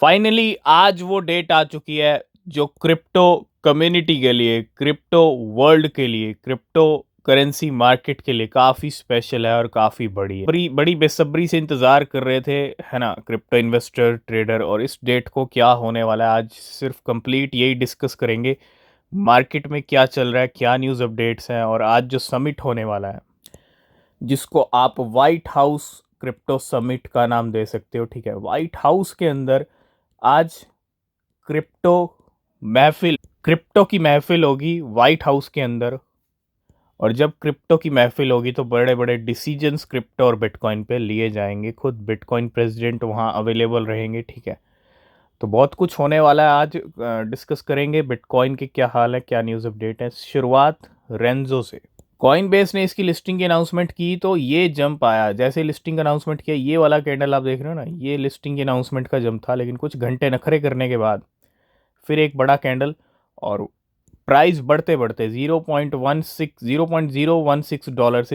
Finally आज वो date आ चुकी है जो क्रिप्टो कम्युनिटी के लिए, क्रिप्टो वर्ल्ड के लिए, क्रिप्टो करेंसी मार्केट के लिए काफ़ी स्पेशल है और काफ़ी बड़ी है। बड़ी बड़ी बेसब्री से इंतज़ार कर रहे थे, है ना, क्रिप्टो इन्वेस्टर ट्रेडर। और इस डेट को क्या होने वाला है आज सिर्फ कंप्लीट यही डिस्कस करेंगे। मार्केट में क्या चल रहा है, क्या न्यूज़ अपडेट्स हैं, और आज जो समिट होने वाला है जिसको आप वाइट हाउस क्रिप्टो समिट का नाम दे सकते हो, ठीक है। वाइट हाउस के अंदर आज क्रिप्टो महफिल, क्रिप्टो की महफिल होगी वाइट हाउस के अंदर। और जब क्रिप्टो की महफिल होगी तो बड़े बड़े डिसीजंस क्रिप्टो और बिटकॉइन पे लिए जाएंगे। खुद बिटकॉइन प्रेसिडेंट वहाँ अवेलेबल रहेंगे, ठीक है। तो बहुत कुछ होने वाला है आज। डिस्कस करेंगे बिटकॉइन के क्या हाल है, क्या न्यूज़ अपडेट है। शुरुआत रेंजो से। कॉइन बेस ने इसकी लिस्टिंग की अनाउंसमेंट की तो ये जंप आया। जैसे लिस्टिंग अनाउंसमेंट किया, ये वाला कैंडल आप देख रहे हो ना, ये लिस्टिंग की अनाउंसमेंट का जंप था। लेकिन कुछ घंटे नखरे करने के बाद फिर एक बड़ा कैंडल, और प्राइस बढ़ते बढ़ते 0.16 से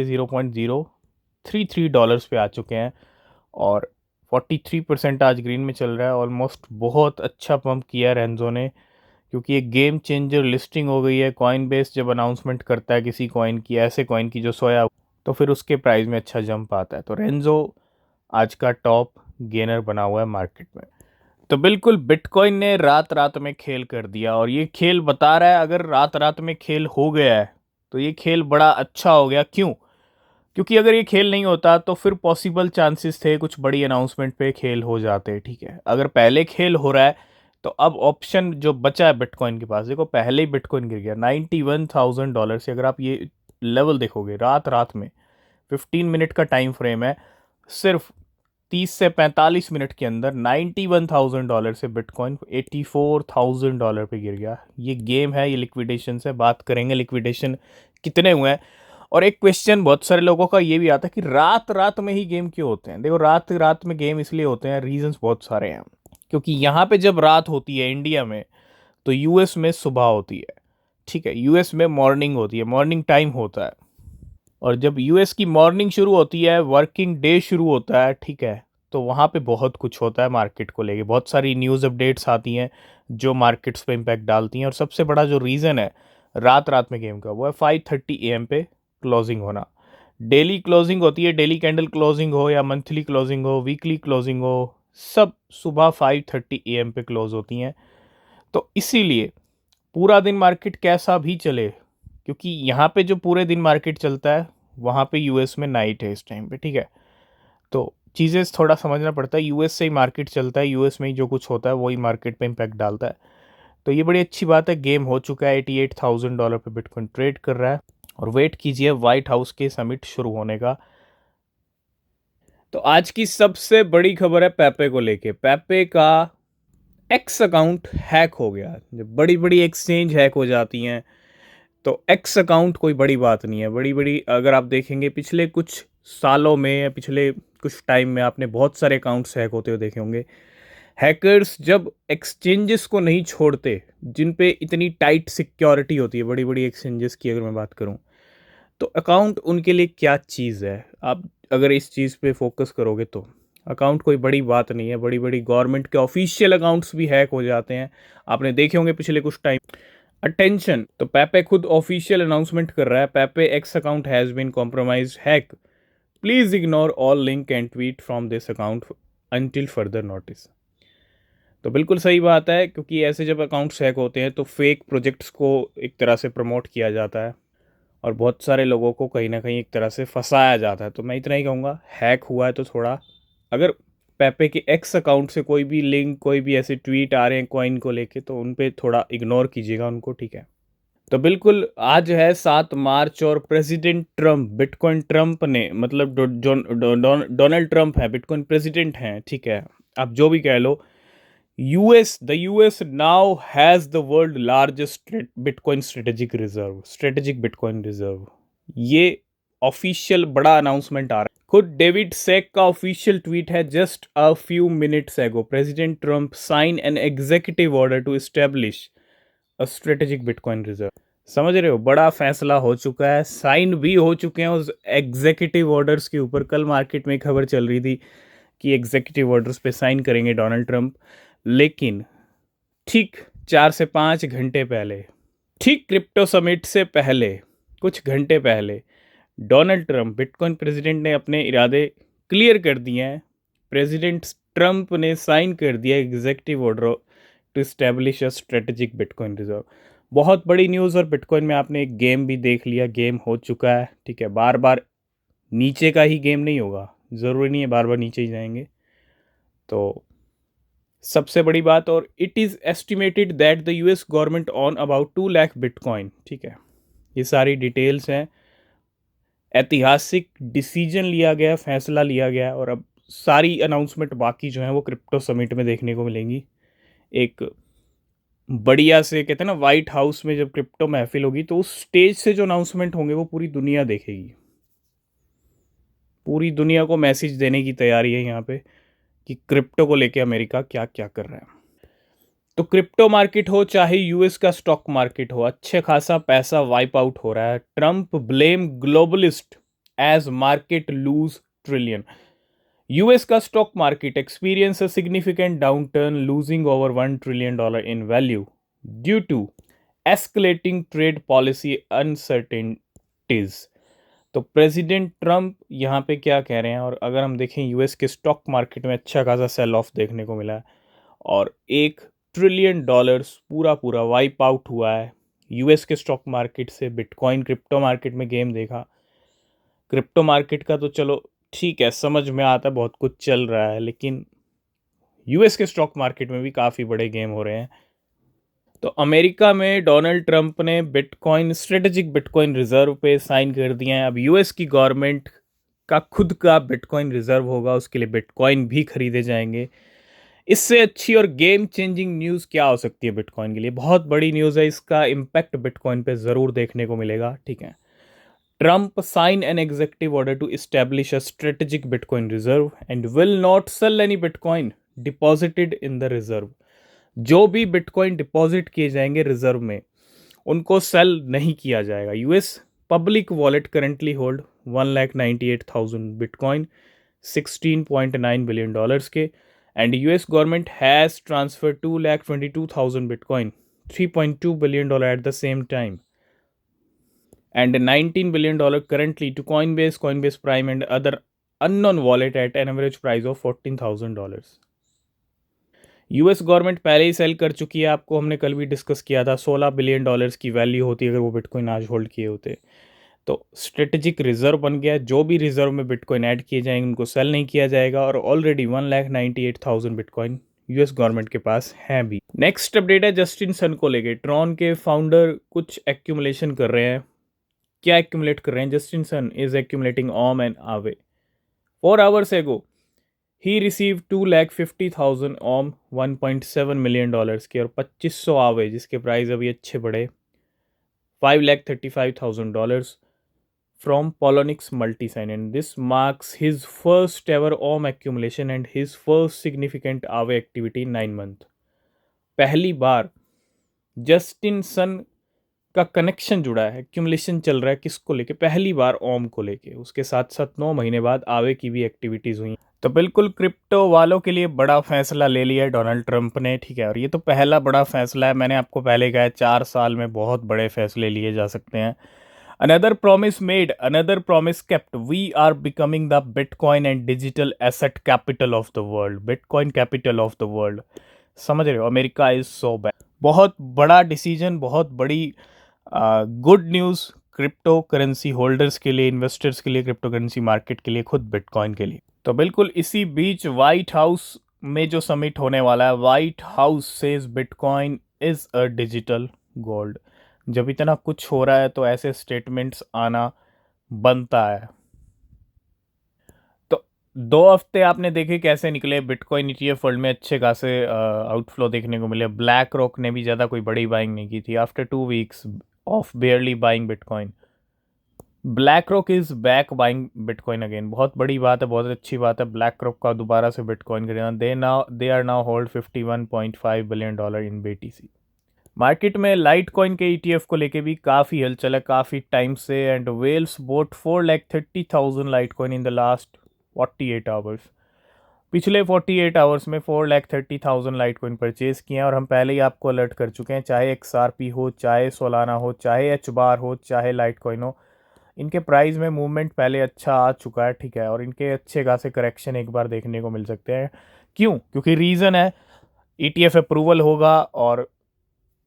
$0.033 पे आ चुके हैं। और 43% आज ग्रीन में चल रहा है। ऑलमोस्ट बहुत अच्छा पंप किया रेंजो ने, क्योंकि एक गेम चेंजर लिस्टिंग हो गई है। कॉइन बेस जब अनाउंसमेंट करता है किसी कॉइन की, ऐसे कॉइन की जो सोया, तो फिर उसके प्राइस में अच्छा जंप आता है। तो रेंजो आज का टॉप गेनर बना हुआ है मार्केट में। तो बिल्कुल बिटकॉइन ने रात रात में खेल कर दिया, और ये खेल बता रहा है अगर रात रात में खेल हो गया है तो ये खेल बड़ा अच्छा हो गया। क्यों? क्योंकि अगर ये खेल नहीं होता तो फिर पॉसिबल चांसेस थे कुछ बड़ी अनाउंसमेंट पे खेल हो जाते, ठीक है। अगर पहले खेल हो रहा है तो अब ऑप्शन जो बचा है बिटकॉइन के पास, देखो पहले ही बिटकॉइन गिर गया $91,000 से। अगर आप ये लेवल देखोगे रात रात में, 15 मिनट का टाइम फ्रेम है, सिर्फ 30 से 45 मिनट के अंदर $91,000 से बिटकॉइन $84,000 पे गिर गया। ये गेम है, ये लिक्विडेशन से बात करेंगे, लिक्विडेशन कितने हुए हैं। और एक क्वेश्चन बहुत सारे लोगों का ये भी आता है कि रात रात में ही गेम क्यों होते हैं। देखो रात रात में गेम इसलिए होते हैं, रीजंस बहुत सारे हैं। क्योंकि यहाँ पे जब रात होती है इंडिया में, तो यूएस में सुबह होती है, ठीक है। यूएस में मॉर्निंग होती है, मॉर्निंग टाइम होता है। और जब यूएस की मॉर्निंग शुरू होती है, वर्किंग डे शुरू होता है, ठीक है, तो वहाँ पे बहुत कुछ होता है मार्केट को लेके। बहुत सारी न्यूज़ अपडेट्स आती हैं जो मार्केट्स पे इम्पैक्ट डालती हैं। और सबसे बड़ा जो रीज़न है रात रात में गेम का, वो है 5:30 AM पे क्लोजिंग होना। डेली क्लोजिंग होती है, डेली कैंडल क्लोजिंग हो या मंथली क्लोजिंग हो, वीकली क्लोजिंग हो, सब सुबह 5:30 AM पे क्लोज होती हैं। तो इसीलिए पूरा दिन मार्केट कैसा भी चले, क्योंकि यहाँ पे जो पूरे दिन मार्केट चलता है वहाँ पे यूएस में नाइट है इस टाइम पे, ठीक है। तो चीज़ें थोड़ा समझना पड़ता है। यूएस से ही मार्केट चलता है, यूएस में ही जो कुछ होता है वही मार्केट पे इम्पैक्ट डालता है। तो ये बड़ी अच्छी बात है। गेम हो चुका है, $88,000 पे बिटकॉइन ट्रेड कर रहा है। और वेट कीजिए वाइट हाउस के समिट शुरू होने का। तो आज की सबसे बड़ी खबर है पेपे को लेके। पेपे का एक्स अकाउंट हैक हो गया। जब बड़ी बड़ी एक्सचेंज हैक हो जाती हैं तो एक्स अकाउंट कोई बड़ी बात नहीं है। बड़ी बड़ी अगर आप देखेंगे पिछले कुछ सालों में या पिछले कुछ टाइम में, आपने बहुत सारे अकाउंट्स हैक होते हुए देखे होंगे। हैकर्स जब एक्सचेंजेस को नहीं छोड़ते जिन पे इतनी टाइट सिक्योरिटी होती है, बड़ी बड़ी एक्सचेंजेस की अगर मैं बात करूं, तो अकाउंट उनके लिए क्या चीज़ है। आप अगर इस चीज़ पे फोकस करोगे तो अकाउंट कोई बड़ी बात नहीं है। बड़ी बड़ी गवर्नमेंट के ऑफिशियल अकाउंट्स भी हैक हो जाते हैं, आपने देखे होंगे पिछले कुछ टाइम। अटेंशन, तो पेपे खुद ऑफिशियल अनाउंसमेंट कर रहा है, Pepe X account has been compromise, hack, please ignore all link and tweet from this account until further notice. तो बिल्कुल सही बात है, क्योंकि ऐसे जब अकाउंट्स हैक होते हैं तो फेक प्रोजेक्ट्स को एक तरह से प्रमोट किया जाता है और बहुत सारे लोगों को कहीं ना कहीं एक तरह से फंसाया जाता है। तो मैं इतना ही कहूँगा, हैक हुआ है तो थोड़ा, अगर पेपे के एक्स अकाउंट से कोई भी लिंक, कोई भी ऐसे ट्वीट आ रहे हैं कॉइन को लेके, तो उन पे थोड़ा इग्नोर कीजिएगा उनको, ठीक है। तो बिल्कुल आज है 7 मार्च, और प्रेसिडेंट ट्रम्प, बिटकॉइन ट्रम्प ने, मतलब डोनाल्ड ट्रम्प है, बिटकॉइन प्रेसिडेंट हैं, ठीक है, आप जो भी कह लो। US now has the world largest bitcoin strategic bitcoin reserve. ये ऑफिशियल बड़ा अनाउंसमेंट आ रहा है। खुद डेविड सेक का ऑफिशियल ट्वीट है, just a few minutes ago President Trump sign an executive order to establish a strategic bitcoin reserve. समझ रहे हो, बड़ा फैसला हो चुका है, साइन भी हो चुके हैं उस एग्जीक्यूटिव ऑर्डर्स के ऊपर। कल मार्केट में खबर चल रही थी कि एग्जीक्यूटिव ऑर्डर्स पे साइन करेंगे डोनाल्ड ट्रंप। लेकिन ठीक 4 से 5 घंटे पहले, ठीक क्रिप्टो समिट से पहले, कुछ घंटे पहले, डोनाल्ड ट्रंप बिटकॉइन प्रेसिडेंट ने अपने इरादे क्लियर कर दिए हैं। प्रेसिडेंट ट्रंप ने साइन कर दिया executive order to establish a strategic bitcoin reserve. बहुत बड़ी न्यूज़। और बिटकॉइन में आपने एक गेम भी देख लिया, गेम हो चुका है, ठीक है। बार बार नीचे का ही गेम नहीं होगा, ज़रूरी नहीं है बार बार नीचे ही जाएंगे। तो सबसे बड़ी बात, और it is estimated that the US government on about 2 lakh bitcoin, ठीक है। ये सारी डिटेल्स हैं। ऐतिहासिक डिसीजन लिया गया, फैसला लिया गया, और अब सारी अनाउंसमेंट बाकी जो हैं वो क्रिप्टो समिट में देखने को मिलेंगी। एक बढ़िया से, कहते हैं ना, वाइट हाउस में जब क्रिप्टो महफिल होगी तो उस स्टेज से जो अनाउंसमेंट होंगे वो पूरी दुनिया देखेगी। पूरी दुनिया को मैसेज देने की तैयारी है यहाँ पे कि क्रिप्टो को लेके अमेरिका क्या क्या कर रहा है। तो क्रिप्टो मार्केट हो चाहे यूएस का स्टॉक मार्केट हो, अच्छे खासा पैसा वाइप आउट हो रहा है। Trump blame globalist as market lose trillion. US का stock market experience a significant downturn, losing over $1 trillion in value due to escalating trade policy uncertainties. तो प्रेसिडेंट ट्रंप यहाँ पे क्या कह रहे हैं, और अगर हम देखें यूएस के स्टॉक मार्केट में अच्छा खासा सेल ऑफ देखने को मिला है, और $1 ट्रिलियन पूरा पूरा वाइप आउट हुआ है यूएस के स्टॉक मार्केट से। बिटकॉइन क्रिप्टो मार्केट में गेम देखा, क्रिप्टो मार्केट का तो चलो ठीक है, समझ में आता है, बहुत कुछ चल रहा है, लेकिन यूएस के स्टॉक मार्केट में भी काफ़ी बड़े गेम हो रहे हैं। तो अमेरिका में डोनाल्ड ट्रंप ने बिटकॉइन, स्ट्रेटेजिक बिटकॉइन रिजर्व पे साइन कर दिए हैं। अब यूएस की गवर्नमेंट का खुद का बिटकॉइन रिजर्व होगा, उसके लिए बिटकॉइन भी खरीदे जाएंगे। इससे अच्छी और गेम चेंजिंग न्यूज़ क्या हो सकती है बिटकॉइन के लिए? बहुत बड़ी न्यूज़ है, इसका इम्पैक्ट बिटकॉइन पे ज़रूर देखने को मिलेगा, ठीक है। Trump sign an executive order to establish a strategic bitcoin reserve and will not sell any bitcoin deposited in the reserve. जो भी बिटकॉइन डिपॉजिट किए जाएंगे रिजर्व में, उनको सेल नहीं किया जाएगा। US public wallet currently hold 1,98,000 bitcoin, $16.9 billion के, and US government has transferred 2,22,000 Bitcoin, $3.2 billion at the same time, and $19 billion currently to Coinbase, Coinbase Prime, and other unknown wallet at an average price of $14,000. US government पहले ही cell कर चुकी है, आपको हमने कल भी discuss किया था। $16 बिलियन की वैल्यू होती अगर वो बिटकॉइन आज होल्ड किए होते। तो स्ट्रेटेजिक रिजर्व बन गया, जो भी रिजर्व में बिटकॉइन ऐड किए जाएंगे उनको सेल नहीं किया जाएगा, और ऑलरेडी 1,98,000 बिटकॉइन यूएस गवर्नमेंट के पास है भी। नेक्स्ट अपडेट है जस्टिन सन को लेके। ट्रॉन के फाउंडर कुछ एक्यूमुलेशन कर रहे हैं। क्या एक्यूमुलेट कर रहे हैं? Justin Sun is accumulating OM and Aave. 4 hours ago ही रिसीव 2,50,000 ओम, $1.7 million के, और 2,500 आवे जिसके प्राइस अभी अच्छे बढ़े, $5,35,000 from Polonix Multisign, and this marks his first ever OM accumulation and his first significant AVE activity in 9 months. पहली बार Justin Sun का कनेक्शन जुड़ा है, एक्यूमुलेशन चल रहा है, किसको लेके? पहली बार ओम को लेके। उसके साथ साथ 9 महीने बाद आवे की भी एक्टिविटीज़ हुई। तो बिल्कुल क्रिप्टो वालों के लिए बड़ा फैसला ले लिया है डोनाल्ड ट्रंप ने, ठीक है। और ये तो पहला बड़ा फैसला है, मैंने आपको पहले कहा है 4 साल में बहुत बड़े फैसले लिए जा सकते हैं। Another promise made, another promise kept. We are becoming the Bitcoin and digital asset capital of the world. Bitcoin capital of the world. समझ रहे हो? America is so bad. बहुत बड़ा डिसीजन, बहुत बड़ी good news crypto currency holders के लिए, investors के लिए, क्रिप्टो करेंसी मार्केट के लिए, खुद बिटकॉइन के लिए। तो बिल्कुल इसी बीच वाइट हाउस में जो समिट होने वाला है, white house says bitcoin is a digital gold. जब इतना कुछ हो रहा है तो ऐसे स्टेटमेंट्स आना बनता है। तो 2 हफ्ते आपने देखे कैसे निकले बिटकॉइन ईटीएफ वर्ल्ड में, अच्छे खासे आउटफ्लो देखने को मिले। ब्लैक रॉक ने भी ज़्यादा कोई बड़ी बाइंग नहीं की थी after 2 weeks of बेयरली buying bitcoin. Black rock is back buying bitcoin again. बहुत बड़ी बात है, बहुत अच्छी बात है। ब्लैक रॉक का दोबारा से बिटकॉइन खरीदना। They are now hold $51.5 billion in BTC। Market में लाइट कॉइन के ETF को लेके भी काफ़ी हलचल है काफ़ी टाइम से, and whales bought 4,30,000 litecoin in the last 48 hours। पिछले 48 आवर्स में 4,30,000 लाइट कॉइन परचेज किए हैं और हम पहले ही आपको अलर्ट कर चुके हैं, चाहे XRP हो, चाहे सोलाना हो, चाहे एच बार हो, चाहे लाइट कॉइन हो, इनके प्राइस में मूवमेंट पहले अच्छा आ चुका है, ठीक है। और इनके अच्छे खासे करेक्शन एक बार देखने को मिल सकते हैं। क्यों? क्योंकि रीज़न है ETF अप्रूवल होगा और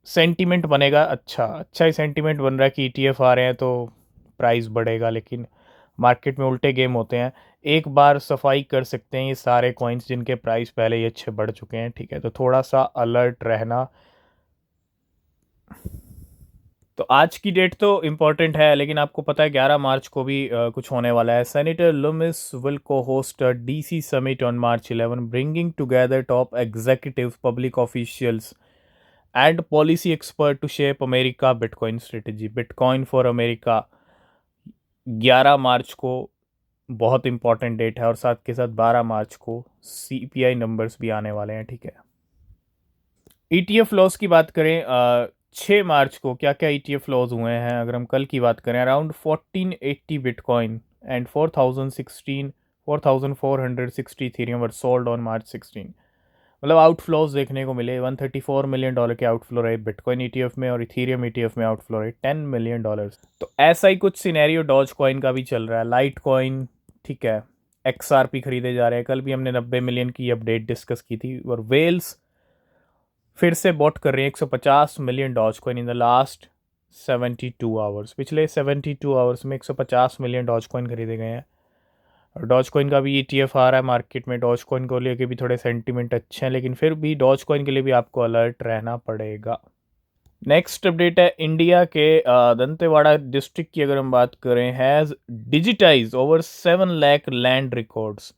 सेंटीमेंट बनेगा, अच्छा अच्छा ही सेंटीमेंट बन रहा है कि ETF आ रहे हैं तो प्राइस बढ़ेगा, लेकिन मार्केट में उल्टे गेम होते हैं। एक बार सफाई कर सकते हैं ये सारे कॉइन्स जिनके प्राइस पहले ही अच्छे बढ़ चुके हैं, ठीक है। तो थोड़ा सा अलर्ट रहना। तो आज की डेट तो इम्पोर्टेंट है, लेकिन आपको पता है 11 मार्च को भी कुछ होने वाला है। Senator Lummis will cohost a DC summit on March 11, bringing together top executive, public officials and policy expert to shape America bitcoin strategy. Bitcoin for America 11 March को बहुत इंपॉर्टेंट डेट है, और साथ के साथ 12 मार्च को CPI नंबर्स भी आने वाले हैं, ठीक है। ETF लॉस की बात करें, 6 मार्च को क्या क्या ETF लॉस हुए हैं, अगर हम कल की बात करें, around 1480 bitcoin and 4460 Ethereum were sold on March 16। मतलब आउटफ्लोज देखने को मिले, $134 मिलियन के आउटफ्लो रहे बिटकॉइन ETF में, और इथेरियम ETF में आउटफ्लो रहे $10 मिलियन। तो ऐसा ही कुछ सिनेरियो डॉज कॉइन का भी चल रहा है, लाइट कॉइन, ठीक है। XRP खरीदे जा रहे हैं, कल भी हमने 90 मिलियन की अपडेट डिस्कस की थी। और वेल्स फिर से बॉट कर रही है 150 million dogecoin in the last 72 hours. पिछले 72 आवर्स में 150 मिलियन डॉज कॉइन खरीदे गए हैं। और डॉज कॉइन का भी ETF आ रहा है मार्केट में। डॉज कॉइन को लेके भी थोड़े सेंटीमेंट अच्छे हैं, लेकिन फिर भी डॉज कॉइन के लिए भी आपको अलर्ट रहना पड़ेगा। नेक्स्ट अपडेट है इंडिया के दंतेवाड़ा डिस्ट्रिक्ट की, अगर हम बात करें, has digitise over 7 lakh land records.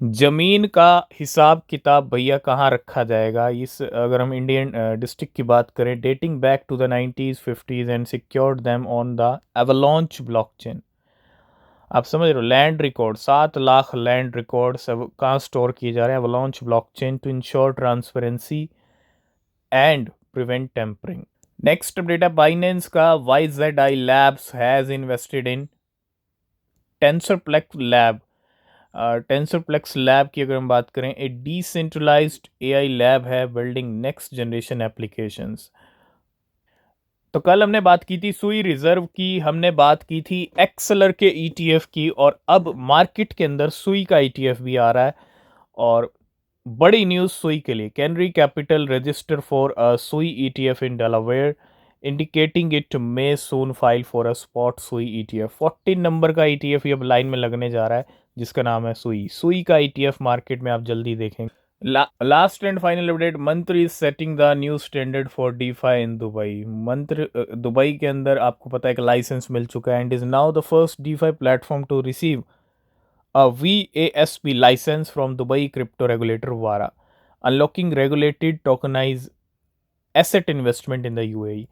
ज़मीन का हिसाब किताब भैया कहाँ रखा जाएगा इस, अगर हम इंडियन डिस्ट्रिक्ट की बात करें, dating back to the 90s 50s and secured them on the Avalanche blockchain. आप समझ रहे हो, land record, 7 lakh land record कहाँ स्टोर किए जा रहे हैं, Avalanche blockchain, to ensure transparency and prevent tampering. Next update है बाइनेंस का, YZI labs has invested in Tensorplex lab. Tensorplex lab की अगर हम बात करें, ए डिसेंट्रलाइज्ड AI लैब है बिल्डिंग नेक्स्ट जनरेशन एप्लीकेशंस। तो कल हमने बात की थी सुई रिजर्व की, हमने बात की थी एक्सेलर के ETF की, और अब मार्केट के अंदर सुई का ETF भी आ रहा है। और बड़ी न्यूज़ सुई के लिए, canary capital register for a सुई ETF in Delaware, indicating it may soon file for a spot सुई ETF। 14 नंबर का ETF ये अब लाइन में लगने जा रहा है, जिसका नाम है सुई। सुई का ETF मार्केट में आप जल्दी देखेंगे। लास्ट एंड फाइनल अपडेट, मंत्र is setting the new standard for DeFi in Dubai. मंत्र दुबई के अंदर आपको पता है एक लाइसेंस मिल चुका है, and is now the first DeFi platform to receive a VASP license from Dubai crypto regulator WARA, unlocking regulated tokenized asset investment in the UAE।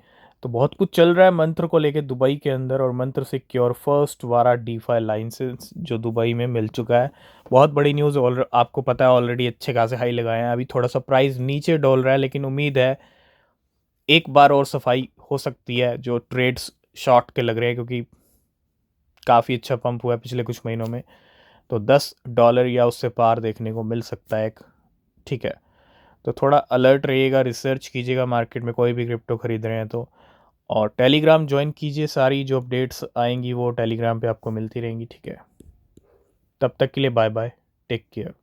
तो बहुत कुछ चल रहा है मंत्र को लेके दुबई के अंदर, और मंत्र सिक्योर फर्स्ट वारा डीफाई लाइसेंस जो दुबई में मिल चुका है। बहुत बड़ी न्यूज़, और आपको पता है ऑलरेडी अच्छे खासे हाई लगाए हैं। अभी थोड़ा सा प्राइस नीचे डोल रहा है, लेकिन उम्मीद है एक बार और सफाई हो सकती है जो ट्रेड्स शॉर्ट के लग रहे हैं, क्योंकि काफ़ी अच्छा पंप हुआ है पिछले कुछ महीनों में। तो $10 या उससे पार देखने को मिल सकता है एक, ठीक है। तो थोड़ा अलर्ट रहिएगा, रिसर्च कीजिएगा मार्केट में कोई भी क्रिप्टो खरीद रहे हैं तो। और टेलीग्राम ज्वाइन कीजिए, सारी जो अपडेट्स आएंगी वो टेलीग्राम पे आपको मिलती रहेंगी, ठीक है। तब तक के लिए बाय बाय, टेक केयर।